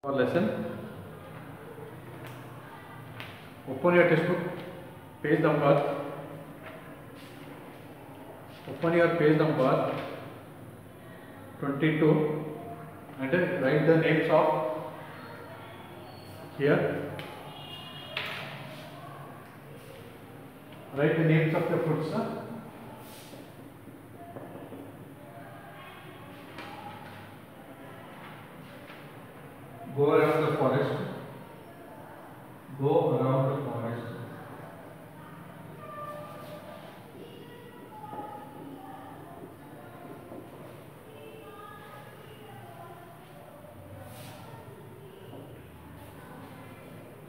For lesson, open your textbook, page number, open your page number 22 and write the names of here. Write the names of the fruits. Go around the forest. Go around the forest.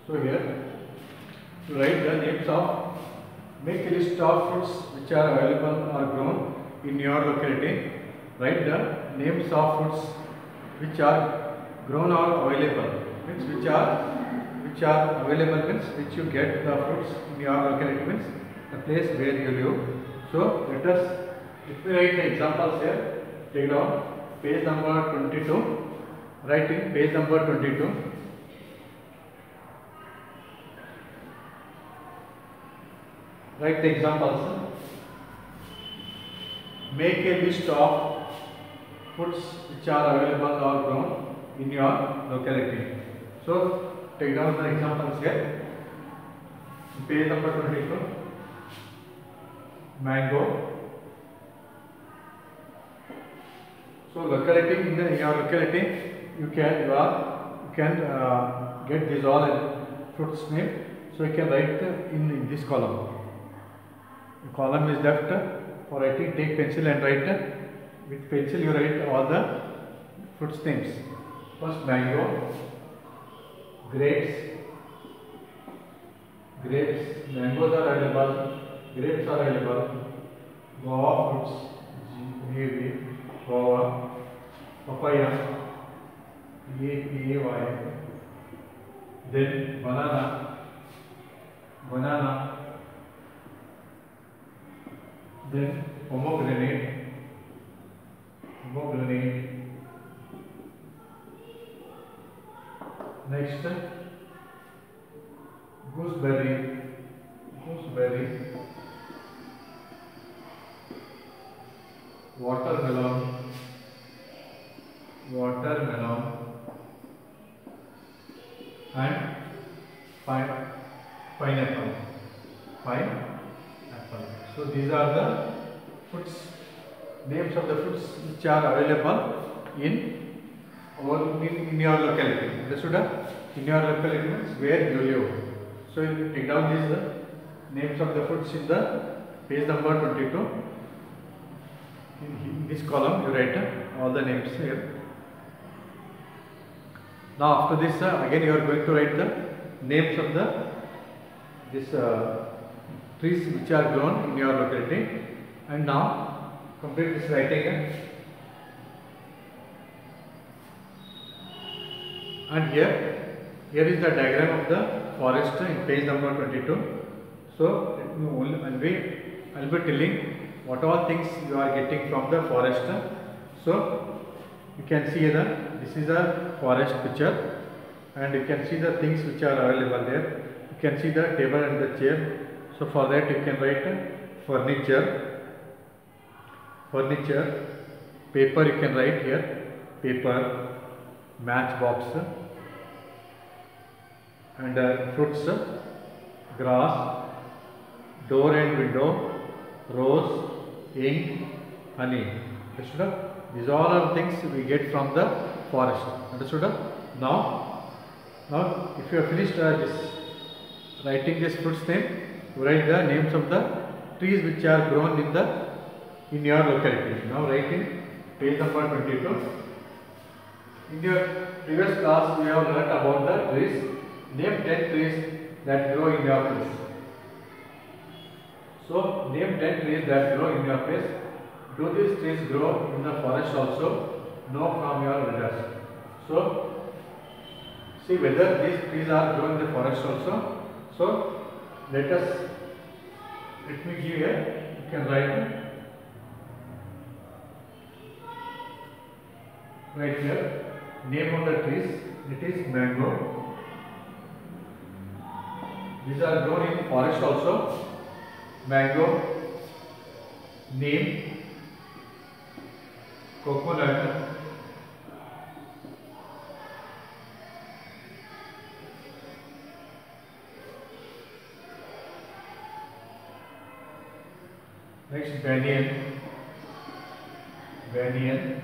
So here, to write the names of, make a list of fruits which are available or grown in your locality. Write the names of fruits which are grown or available, means which are available means which you get the fruits in your locality, means the place where you live. So let me write the examples here. Take down page number 22. Write in page number 22. Write the examples. Make a list of fruits which are available or grown in your locality. So take down the examples here. Page number 22. Mango. So locality, in your locality you can get these all fruits name. So you can write in this column. The column is left for writing. Take pencil and write. With pencil you write all the fruits names. First mango, grapes, mangoes are available, grapes are available, guava fruits, guava, papaya, papaya, then banana, then pomegranate, next gooseberry, watermelon, and pineapple. So these are the fruits, names of the fruits which are available in your locality. Understood? In your locality means where you live. So you take down these names of the fruits in the page number 22. In this column you write all the names here. Now after this again you are going to write the names of this trees which are grown in your locality. And now complete this writing. And here is the diagram of the forest in page number 22. So I'll be telling what all things you are getting from the forest. So you can see this is a forest picture, and you can see the things which are available there. You can see the table and the chair. So for that you can write furniture, paper you can write here, paper, matchbox, and fruits, grass, door and window, rose, ink, honey. Understood? These all are things we get from the forest. Understood? Now if you have finished writing this fruits name, you write the names of the trees which are grown in your locality. Now write in page number 22. In your previous class we have learnt about the trees. Name 10 trees that grow in your place. So name 10 trees that grow in your place. Do these trees grow in the forest also? No, from your readers. So see whether these trees are grown in the forest also. So let me give here. You can write right here name of the trees. It is mango. These are grown in forest also. Mango, neem, coconut, next banyan, banyan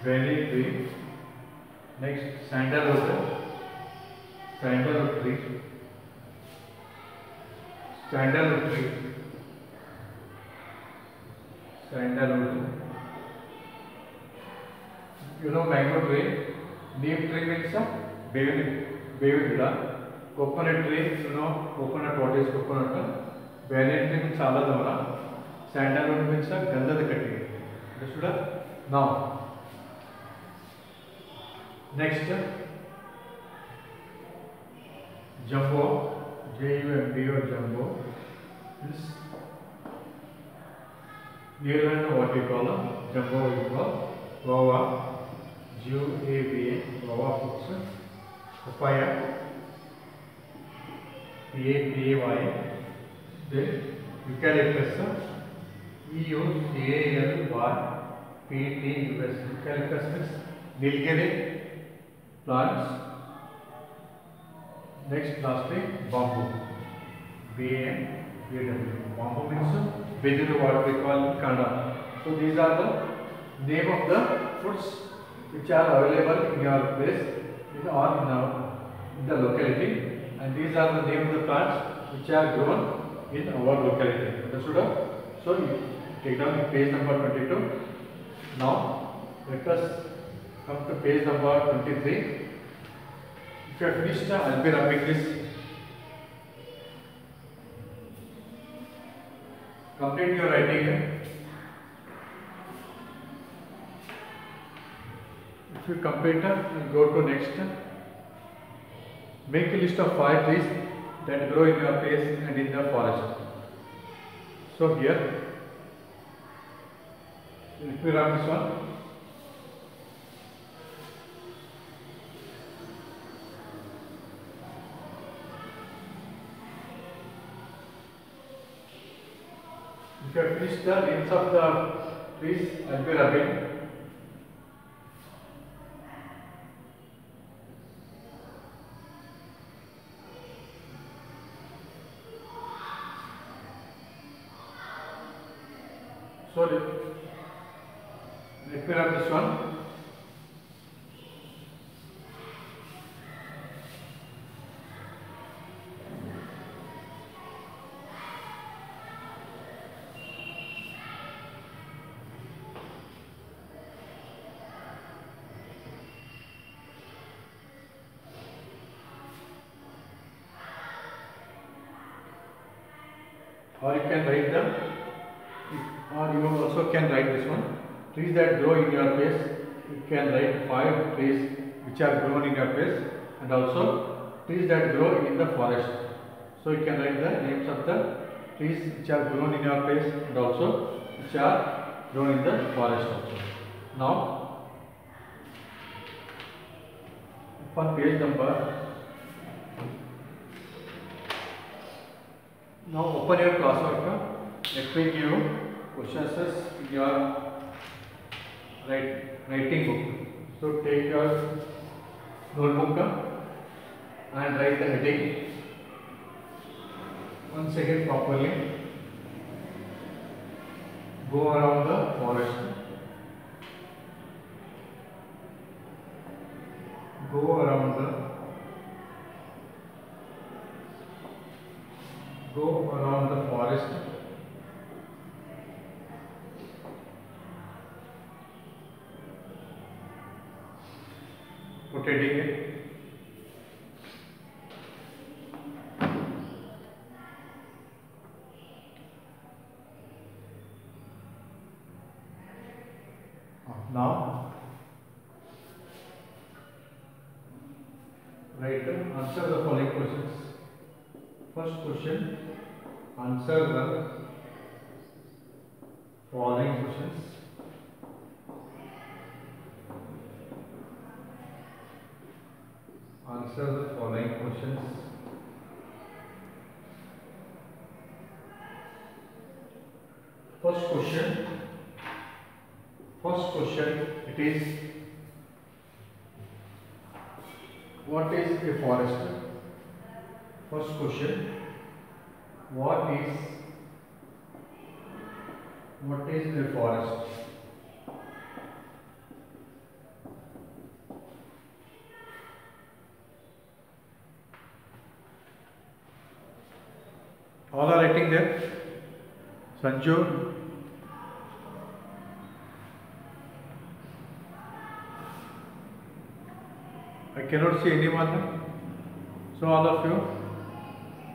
tree, next sandalwood, sandalwood tree, sandalwood tree, sandalwood. You know mango tree, neem tree means a baby gida. Coconut tree, you know coconut, what is coconut? Banyan tree means saladavana. Sandalwood means a gandhada katti. Understood? Now, next, jumbo, Jumbo, jumbo is near what we call jumbo, we call guava, Guava, guava fruits, papaya, Pay, then eucalyptus, Eucalyptus, eucalyptus means Nilgiri plants. Next, lastly, bamboo, BAMBW. Bamboo means Bediru, what we call Kannada. So these are the name of the fruits which are available in your place or in the locality, and these are the name of the plants which are grown in our locality. Understood? So you take down page number 22. Now let us come to page number 23. If you have finished, I will be rubbing this. Complete your writing. If you complete, go to next. Make a list of 5 trees that grow in your place and in the forest. So here, let me run this one. If you have finished the names of the trees, I will be rubbing. So let me rub this one. Or you can write them, or you also can write this one. Trees that grow in your place, you can write 5 trees which are grown in your place, and also trees that grow in the forest. So you can write the names of the trees which are grown in your place and also which are grown in the forest also. Now, on page number, now open your classwork. Let me give you questions in your writing book. So take your notebook and write the heading once again properly. Go around the forest. Go around the forest. Put heading it. Now write answer the following questions. First question, answer the following questions. answer the following questions. First question, it is, what is a forest? First question, what is a forest? All are writing there. Sanju, I cannot see anyone. So all of you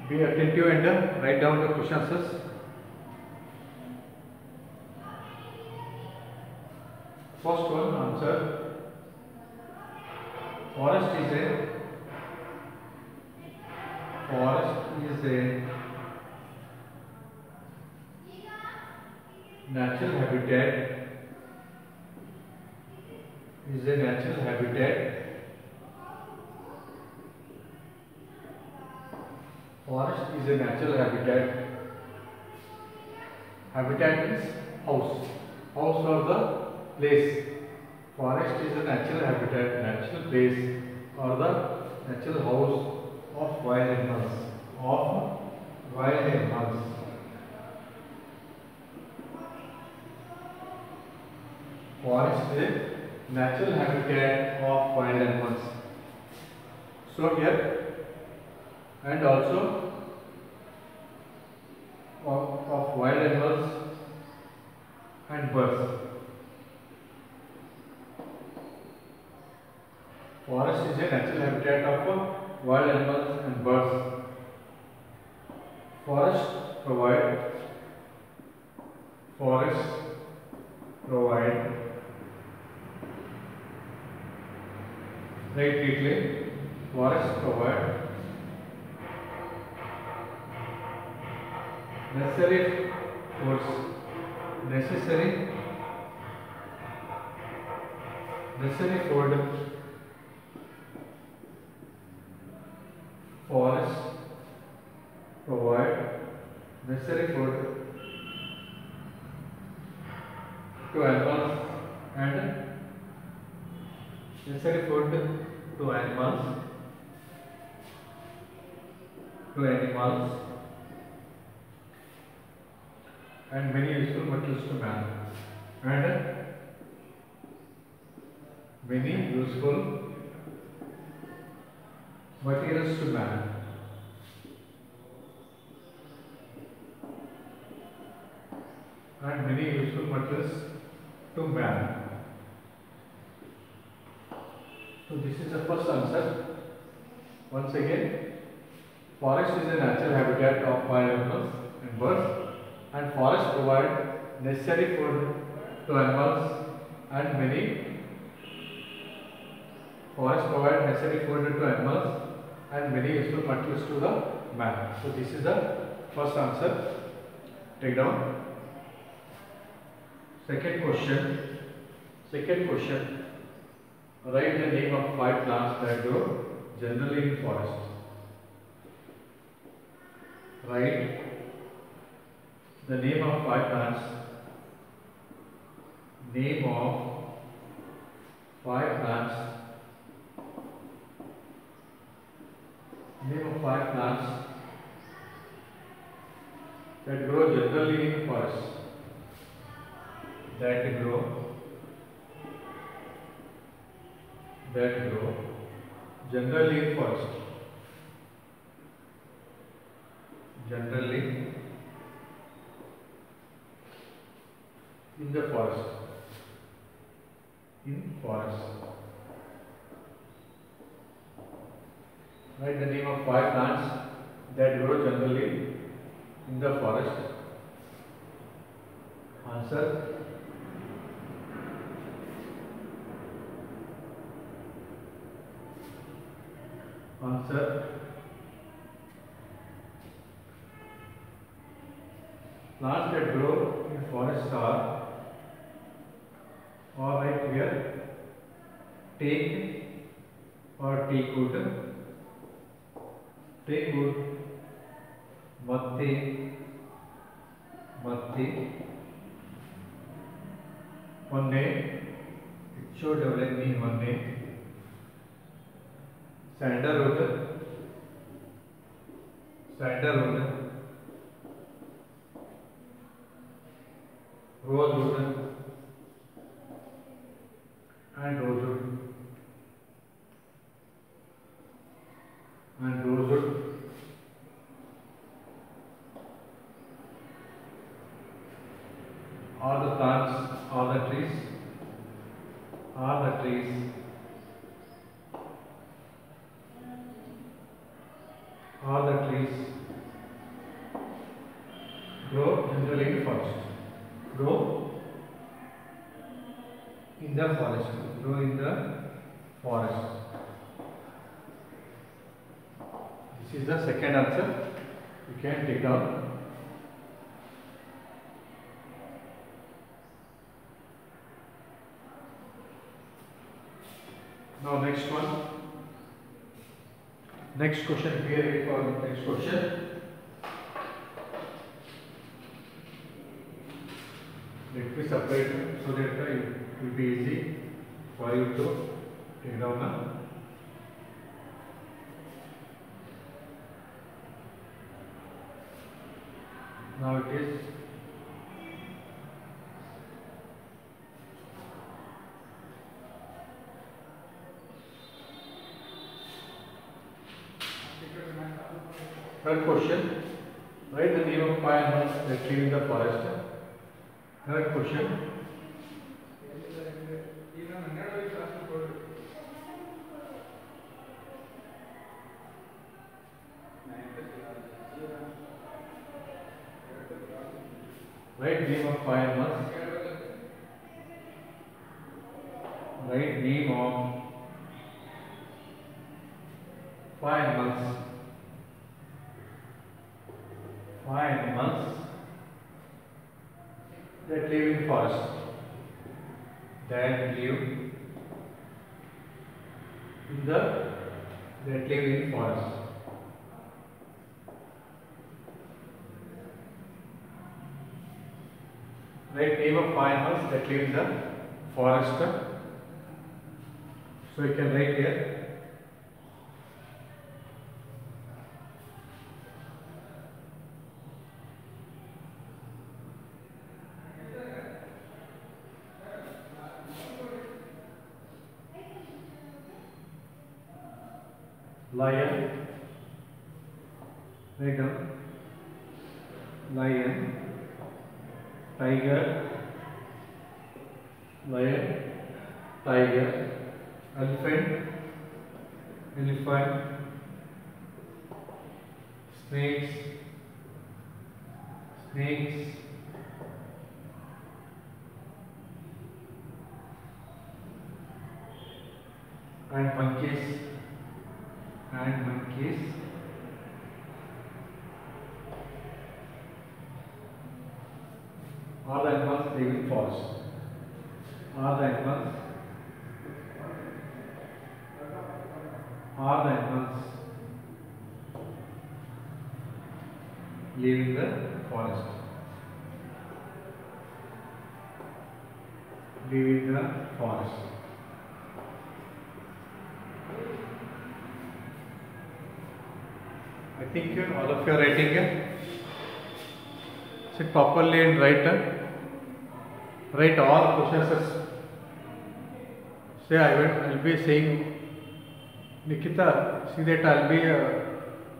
be attentive and write down the question answers. First one answer. Forest is a natural habitat. Forest is a natural habitat. Habitat means house of the place. Forest is a natural habitat, natural place, or the natural house of wild animals. Forest is a natural habitat of wild animals. So here, and also of wild animals and birds. Forest is a natural habitat of wild animals and birds. Forests provide necessary food forests provide necessary food to animals and many useful materials to man. So this is the first answer. Once again, forest is a natural habitat of wild animals and birds, and forests provide necessary food to animals and many useful materials to the man. So this is the first answer. Take down. Second question. Write the name of 5 plants that grow generally in forest. Write the name of 5 plants. Name of 5 plants that grow generally in forest. That grow generally in forest. Generally in the forest. Write the name of 5 plants that grow generally in the forest. Answer. Plants that grow in forests are, or right here, teak or teakwood, Tegur, Matti, Monne, it should develop me Monne, Sandalwood, Rosewood, and Rosewood, all the plants, all the trees, grow generally in the forest. Grow in the forest. This is the second answer. You can take down. Now next one. Next question. Here for next question. Let me separate so that it will be easy for you to take down now. Now it is third question. Write the name of 5 animals that live in the forest. Third question. Write name of 5 animals. Write name of 5 animals. 5 animals that live in forest. That live in forest. Write name of 5 animals that live in the forest. So you can write here. Lion, write down. Lion, tiger, elephant, snakes, and monkeys. All the animals live in forest. All the animals live in the forest. I think all of you are writing here. Sit properly and write all processes. Say I will be saying, Nikita, see that I will be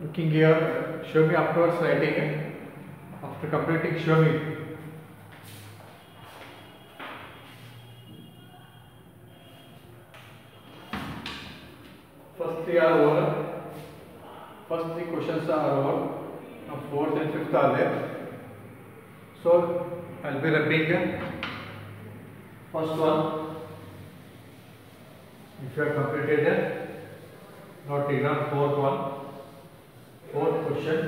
looking here. Show me afterwards writing it. After completing, show me. First 3 are over. First 3 questions are over. Now 4th and 5th are there. So I will be repeating first one. If you have completed it, now take down 4th one. 4th question.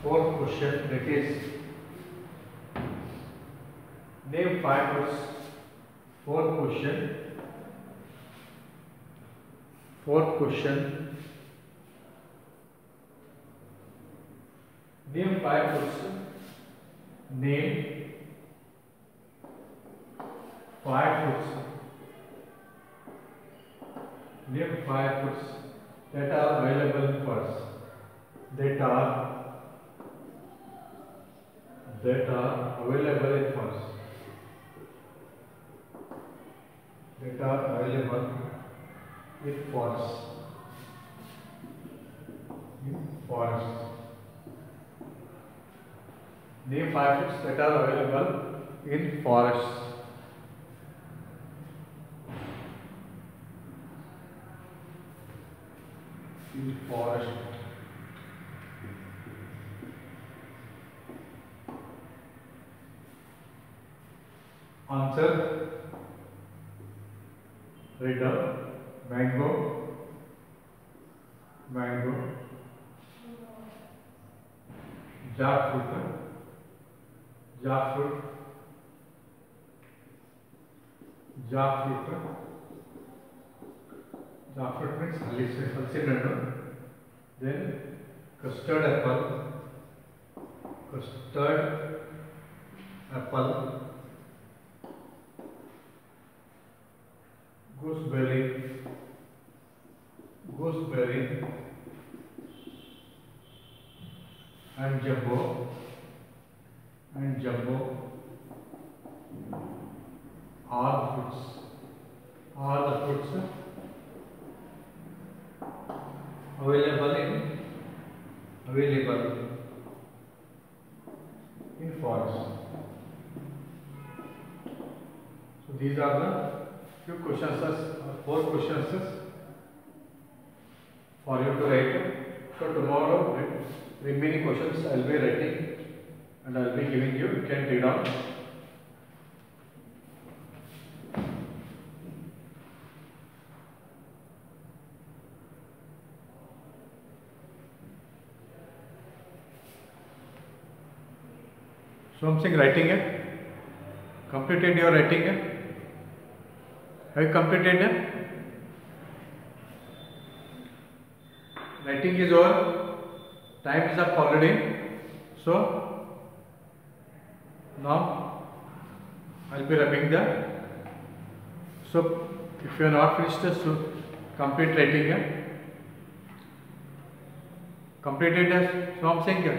fourth question, that is name 5 words. Fourth question, name 5 words. Name 5 words. Name 5 words that are available in verse. That are available in verse. That are available in forest. Name 5 foods that are available in forests. In forest. Answer: riddle, mango, jackfruit, jackfruit means hallucinant. Then custard apple, gooseberry, and jumbo, are the fruits available in forest. So these are the few questions, or 4 questions for you to write. So tomorrow remaining questions I will be writing and I will be giving you. You can read out. Something writing है. Completed your writing है. Have you completed it? Writing is over. Time is up already. So now I will be wrapping the. So if you are not finished, so complete writing है. Completed something है.